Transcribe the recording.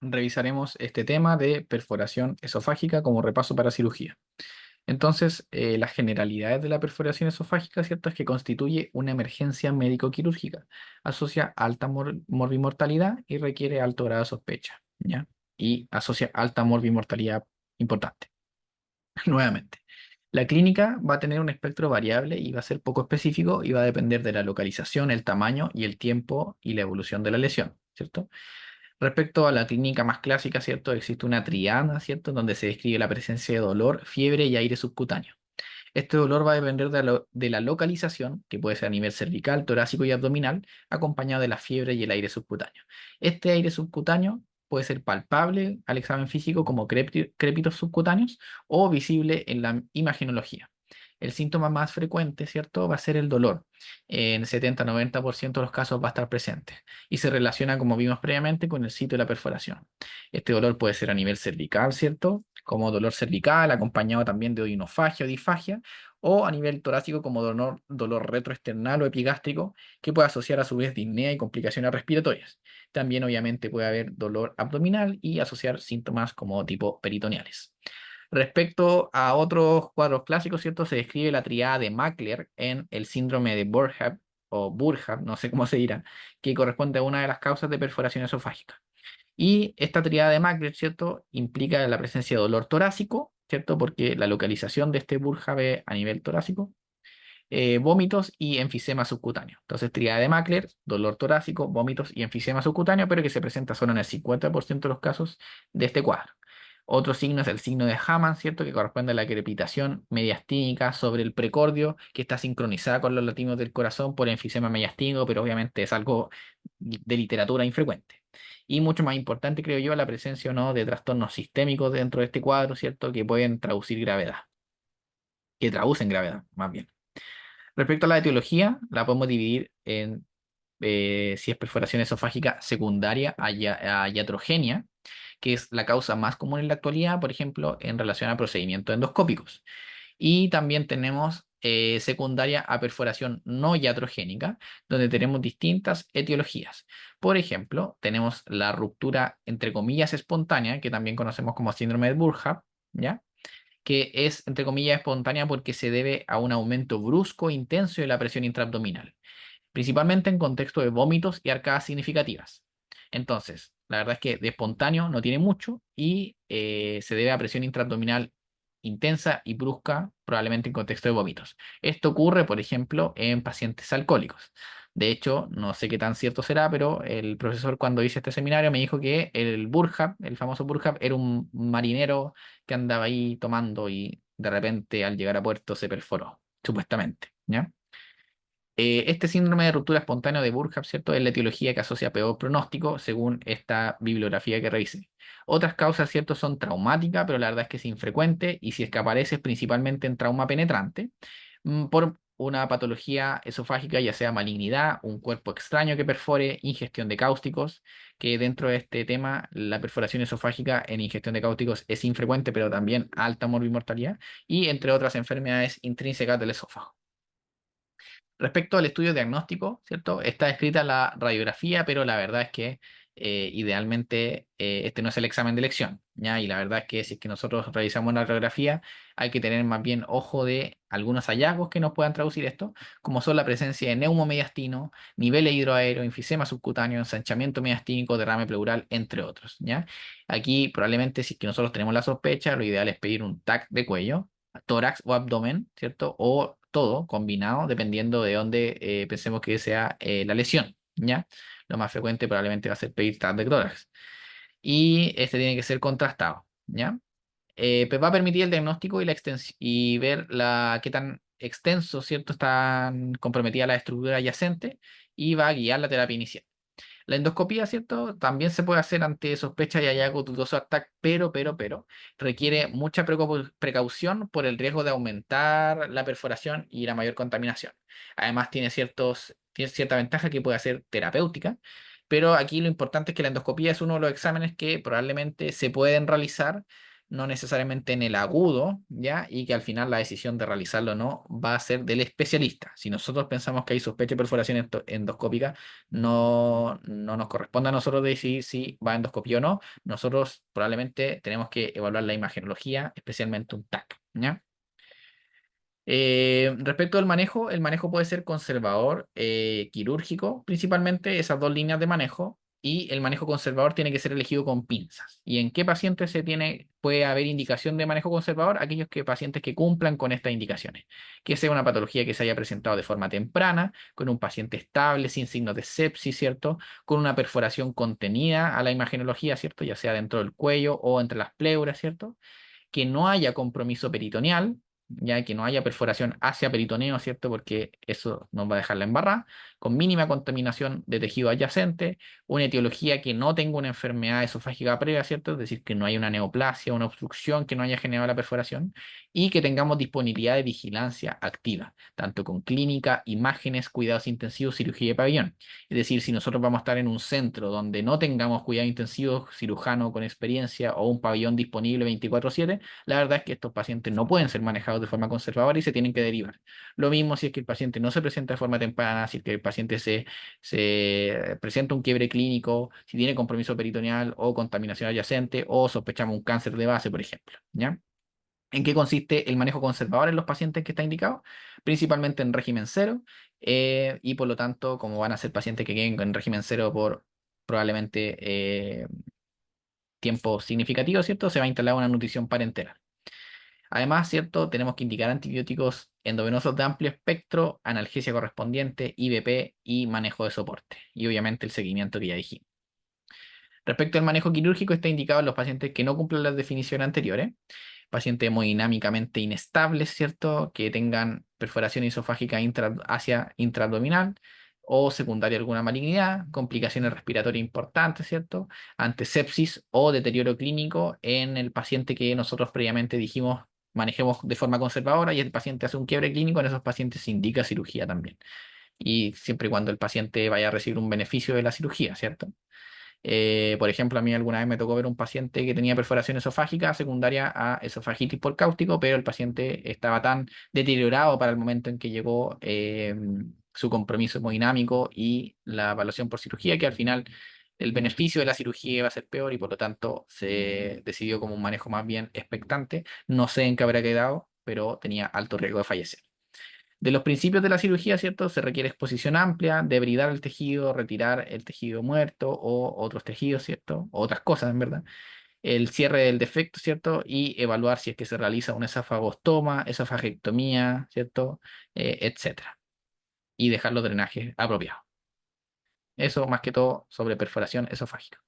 revisaremos este tema de perforación esofágica como repaso para cirugía. Entonces, las generalidades de la perforación esofágica, ¿cierto? Es que constituye una emergencia médico-quirúrgica, asocia alta morbimortalidad y requiere alto grado de sospecha, ¿ya? Y asocia alta morbimortalidad importante. Nuevamente, la clínica va a tener un espectro variable y va a ser poco específico y va a depender de la localización, el tamaño y el tiempo y la evolución de la lesión, ¿cierto? Respecto a la clínica más clásica, ¿cierto? Existe una triada, ¿cierto? Donde se describe la presencia de dolor, fiebre y aire subcutáneo. Este dolor va a depender de la localización, que puede ser a nivel cervical, torácico y abdominal, acompañado de la fiebre y el aire subcutáneo. Este aire subcutáneo puede ser palpable al examen físico como crépitos subcutáneos o visible en la imagenología. El síntoma más frecuente, ¿cierto? Va a ser el dolor. En 70-90% de los casos va a estar presente y se relaciona, como vimos previamente, con el sitio de la perforación. Este dolor puede ser a nivel cervical, ¿cierto? Como dolor cervical, acompañado también de odinofagia o disfagia, o a nivel torácico como dolor retroesternal o epigástrico, que puede asociar a su vez disnea y complicaciones respiratorias. También obviamente puede haber dolor abdominal y asociar síntomas como tipo peritoneales. Respecto a otros cuadros clásicos, ¿cierto? Se describe la triada de Mackler en el síndrome de Burhab o Burhab, no sé cómo se dirá, que corresponde a una de las causas de perforación esofágica. Y esta triada de Mackler, ¿cierto? Implica la presencia de dolor torácico, ¿cierto? Porque la localización de este Burhab a nivel torácico, vómitos y enfisema subcutáneo. Entonces, triada de Mackler, dolor torácico, vómitos y enfisema subcutáneo, pero que se presenta solo en el 50% de los casos de este cuadro. Otro signo es el signo de Hamann, ¿cierto? Que corresponde a la crepitación mediastínica sobre el precordio, que está sincronizada con los latidos del corazón por enfisema mediastínico, pero obviamente es algo de literatura infrecuente. Y mucho más importante, creo yo, la presencia o no de trastornos sistémicos dentro de este cuadro, ¿cierto? Que pueden traducir gravedad, que traducen gravedad, más bien. Respecto a la etiología, la podemos dividir en si es perforación esofágica secundaria a iatrogenia, que es la causa más común en la actualidad, por ejemplo, en relación a procedimientos endoscópicos. Y también tenemos secundaria a perforación no iatrogénica, donde tenemos distintas etiologías. Por ejemplo, tenemos la ruptura, entre comillas, espontánea, que también conocemos como síndrome de Burhab, ¿ya? Que es, entre comillas, espontánea porque se debe a un aumento brusco e intenso de la presión intraabdominal, principalmente en contexto de vómitos y arcadas significativas. Entonces, la verdad es que de espontáneo no tiene mucho y se debe a presión intraabdominal intensa y brusca, probablemente en contexto de vómitos. Esto ocurre, por ejemplo, en pacientes alcohólicos. De hecho, no sé qué tan cierto será, pero el profesor cuando hice este seminario me dijo que el Burhab, el famoso Burhab, era un marinero que andaba ahí tomando y de repente al llegar a puerto se perforó, supuestamente, ¿ya? Este síndrome de ruptura espontánea de Burkhard, ¿cierto? Es la etiología que asocia peor pronóstico según esta bibliografía que revisé. Otras causas, ¿cierto? Son traumáticas, pero la verdad es que es infrecuente y si es que aparece es principalmente en trauma penetrante por una patología esofágica, ya sea malignidad, un cuerpo extraño que perfore, ingestión de cáusticos, que dentro de este tema la perforación esofágica en ingestión de cáusticos es infrecuente, pero también alta morbimortalidad y entre otras enfermedades intrínsecas del esófago. Respecto al estudio diagnóstico, ¿cierto? Está escrita la radiografía, pero la verdad es que idealmente este no es el examen de elección, ¿ya? Y la verdad es que si es que nosotros revisamos una radiografía, hay que tener más bien ojo de algunos hallazgos que nos puedan traducir esto, como son la presencia de neumomediastino, nivel de hidroaéreo, enfisema subcutáneo, ensanchamiento mediastínico, derrame pleural, entre otros, ¿ya? Aquí probablemente si es que nosotros tenemos la sospecha, lo ideal es pedir un TAC de cuello, tórax o abdomen, ¿cierto? O todo combinado, dependiendo de dónde pensemos que sea la lesión, ¿ya? Lo más frecuente probablemente va a ser pedir TAC de tórax. Y este tiene que ser contrastado, ¿ya? Pues va a permitir el diagnóstico y, y ver qué tan extenso, ¿cierto? Están comprometidas las estructuras adyacentes y va a guiar la terapia inicial. La endoscopía, ¿cierto? También se puede hacer ante sospecha y hallazgo dudoso ATAC, pero, requiere mucha precaución por el riesgo de aumentar la perforación y la mayor contaminación. Además, tiene cierta ventaja que puede ser terapéutica, pero aquí lo importante es que la endoscopía es uno de los exámenes que probablemente se pueden realizar no necesariamente en el agudo, ¿ya? Y que al final la decisión de realizarlo o no va a ser del especialista. Si nosotros pensamos que hay sospecha de perforación endoscópica, no nos corresponde a nosotros decidir si va a endoscopia o no. Nosotros probablemente tenemos que evaluar la imagenología, especialmente un TAC, ¿ya? Respecto al manejo, el manejo puede ser conservador, quirúrgico, principalmente esas dos líneas de manejo, y el manejo conservador tiene que ser elegido con pinzas. ¿Y en qué pacientes puede haber indicación de manejo conservador? Aquellos pacientes que cumplan con estas indicaciones, que sea una patología que se haya presentado de forma temprana, con un paciente estable, sin signos de sepsis, ¿cierto? Con una perforación contenida a la imagenología, ¿cierto? Ya sea dentro del cuello o entre las pleuras, ¿cierto? Que no haya compromiso peritoneal, ya que no haya perforación hacia peritoneo, ¿cierto? Porque eso nos va a dejar la embarrada, con mínima contaminación de tejido adyacente, una etiología que no tenga una enfermedad esofágica previa, ¿cierto? Es decir, que no haya una neoplasia, una obstrucción que no haya generado la perforación, y que tengamos disponibilidad de vigilancia activa, tanto con clínica, imágenes, cuidados intensivos, cirugía de pabellón. Es decir, si nosotros vamos a estar en un centro donde no tengamos cuidados intensivos, cirujano con experiencia o un pabellón disponible 24/7, la verdad es que estos pacientes no pueden ser manejados de forma conservadora y se tienen que derivar. Lo mismo si es que el paciente no se presenta de forma temprana, si es que el paciente se presenta un quiebre clínico, si tiene compromiso peritoneal o contaminación adyacente o sospechamos un cáncer de base, por ejemplo, ¿ya? ¿En qué consiste el manejo conservador en los pacientes que está indicado? Principalmente en régimen cero, y por lo tanto, como van a ser pacientes que queden en régimen cero por probablemente tiempo significativo, ¿cierto? Se va a instalar una nutrición parenteral. Además, ¿cierto? Tenemos que indicar antibióticos endovenosos de amplio espectro, analgesia correspondiente, IVP y manejo de soporte. Y obviamente el seguimiento que ya dijimos. Respecto al manejo quirúrgico, está indicado en los pacientes que no cumplen las definiciones anteriores. Pacientes hemodinámicamente inestables, ¿cierto? Que tengan perforación esofágica hacia intraabdominal o secundaria a alguna malignidad, complicaciones respiratorias importantes, ¿cierto? Ante sepsis o deterioro clínico en el paciente que nosotros previamente dijimos manejemos de forma conservadora y el paciente hace un quiebre clínico, en esos pacientes se indica cirugía también. Y siempre y cuando el paciente vaya a recibir un beneficio de la cirugía, ¿cierto? Por ejemplo, a mí alguna vez me tocó ver un paciente que tenía perforación esofágica secundaria a esofagitis por cáustico, pero el paciente estaba tan deteriorado para el momento en que llegó su compromiso hemodinámico y la evaluación por cirugía, que al final el beneficio de la cirugía iba a ser peor y por lo tanto se decidió como un manejo más bien expectante. No sé en qué habrá quedado, pero tenía alto riesgo de fallecer. De los principios de la cirugía, ¿cierto? Se requiere exposición amplia, debridar el tejido, retirar el tejido muerto o otros tejidos, ¿cierto? O otras cosas, en verdad. El cierre del defecto, ¿cierto? Y evaluar si es que se realiza una esofagostoma, esofagectomía, ¿cierto? Etcétera. Y dejar los drenajes apropiados. Eso más que todo sobre perforación esofágica.